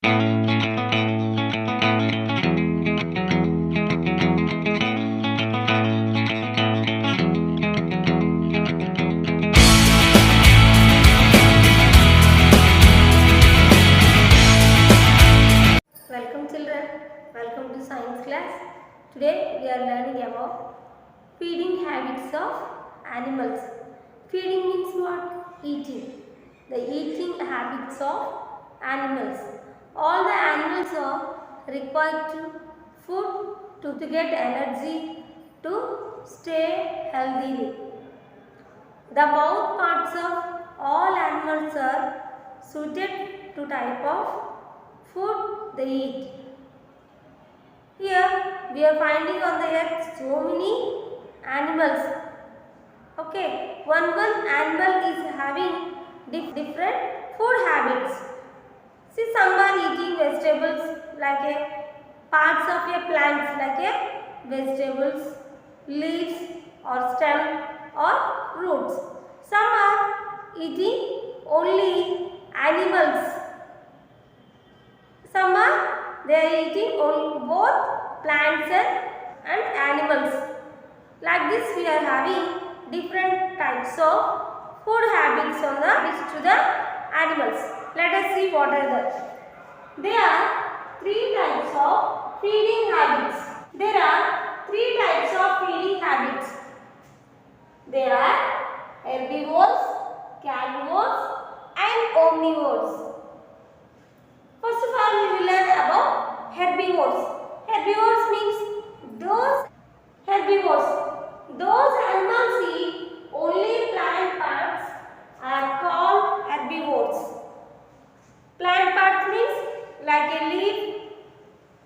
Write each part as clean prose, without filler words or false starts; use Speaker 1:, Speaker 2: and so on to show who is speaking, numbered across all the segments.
Speaker 1: Welcome children, welcome to science class. Today we are learning about feeding habits of animals. Feeding means what? Eating. The eating habits of animals. All the animals are required to food to get energy to stay healthy. The mouth parts of all animals are suited to type of food they eat. Here we are finding on the earth so many animals. Okay, one animal is having different food habits. See, some are eating vegetables like a parts of a plants like a vegetables, leaves or stem or roots. Some are eating only animals. Some are they are eating both plants and animals. Like this we are having different types of food habits on to the animals. Let us see what are the. There are three types of feeding habits. There are three types of feeding habits. There are herbivores, carnivores and omnivores. First of all, we will learn about herbivores. Herbivores means those animals eat only plant parts are called herbivores. Plant parts means like a leaf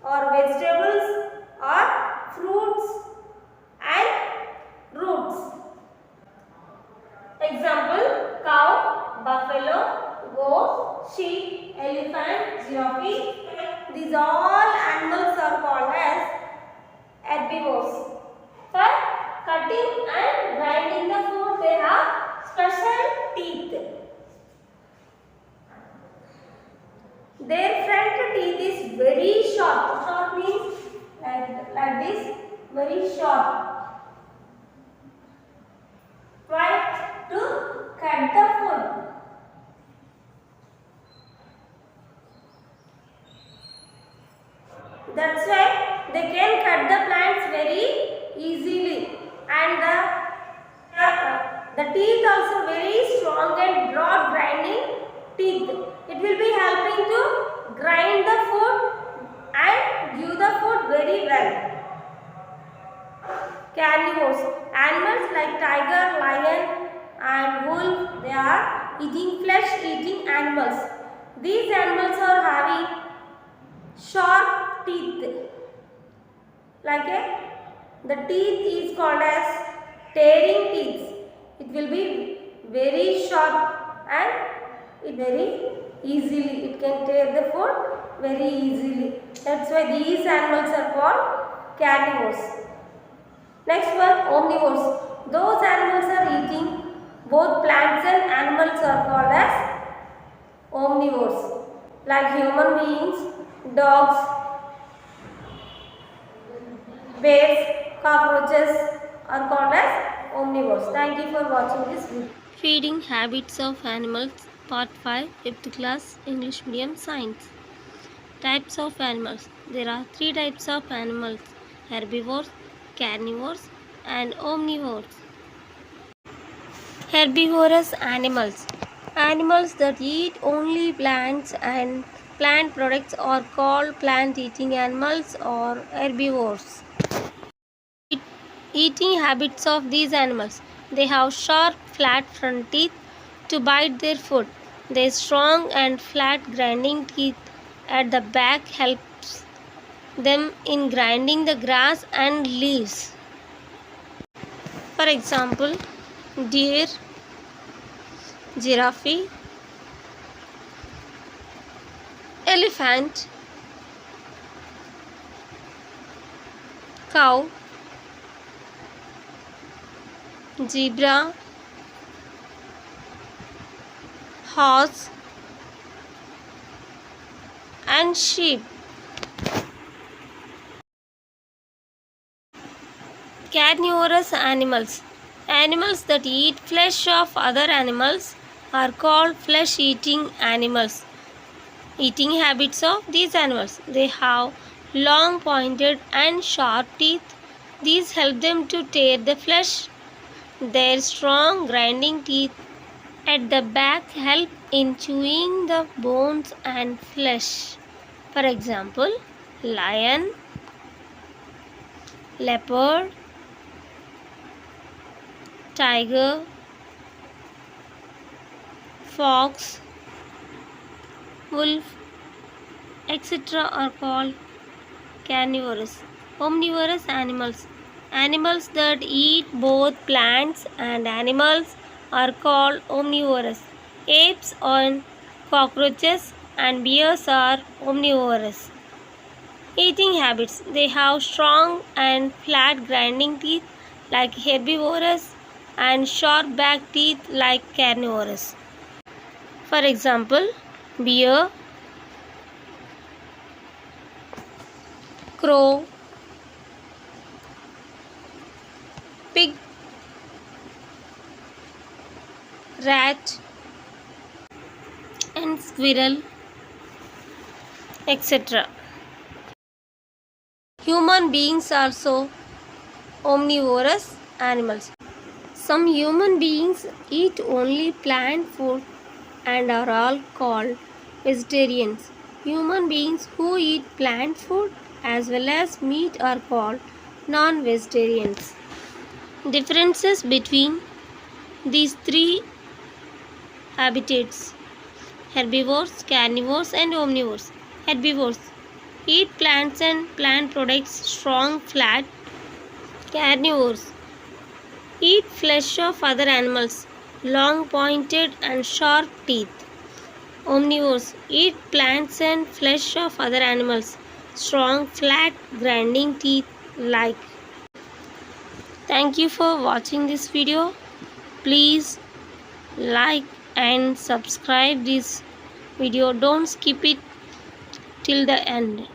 Speaker 1: or vegetables or fruits and roots. Example, cow, buffalo, goat, sheep, elephant, giraffe. These all animals are called as herbivores. For cutting and grinding the food, they have special teeth. Their front teeth is very sharp. Sharp means like this, very sharp. Why? To cut the food. That's why they can cut the plants very easily, and the teeth also very strong and broad grinding teeth. It will be helping to grind the food and give the food very well. Carnivores, animals like tiger, lion and wolf, they are eating flesh eating animals. These animals are having sharp teeth. The teeth is called as tearing teeth. It will be very sharp and it very easily. It can tear the food very easily. That's why these animals are called carnivores. Next one, omnivores. Those animals are eating both plants and animals are called as omnivores. Like human beings, dogs, bears, cockroaches are called as omnivores. Thank you for watching this video.
Speaker 2: Feeding habits of animals, Part 5, 5th class, English medium science. Types of animals. There are three types of animals: herbivores, carnivores and omnivores. Herbivorous animals. Animals that eat only plants and plant products are called plant-eating animals or herbivores. Eating habits of these animals. They have sharp, flat front teeth to bite their food. Their strong and flat grinding teeth at the back helps them in grinding the grass and leaves. For example, deer, giraffe, elephant, cow, zebra, horse and and sheep. Carnivorous animals. Animals that eat flesh of other animals are called flesh-eating animals. Eating habits of these animals. They have long, pointed and sharp teeth. These help them to tear the flesh. Their strong grinding teeth at the back help in chewing the bones and flesh. For example, lion, leopard, tiger, fox, wolf, etc. are called carnivorous. Omnivorous animals. Animals that eat both plants and animals are called omnivorous. Apes and cockroaches and bears are omnivorous. Eating habits. They have strong and flat grinding teeth like herbivorous and sharp back teeth like carnivorous. For example, bear, crow, pig, rat, and squirrel, etc. Human beings are also omnivorous animals. Some human beings eat only plant food and are all called vegetarians. Human beings who eat plant food as well as meat are called non-vegetarians. Differences between these three habitats: herbivores, carnivores, and omnivores. Herbivores eat plants and plant products, strong, flat. Carnivores eat flesh of other animals, long, pointed, and sharp teeth. Omnivores eat plants and flesh of other animals, strong, flat, grinding teeth like. Thank you for watching this video. Please like and subscribe this video. Don't skip it till the end.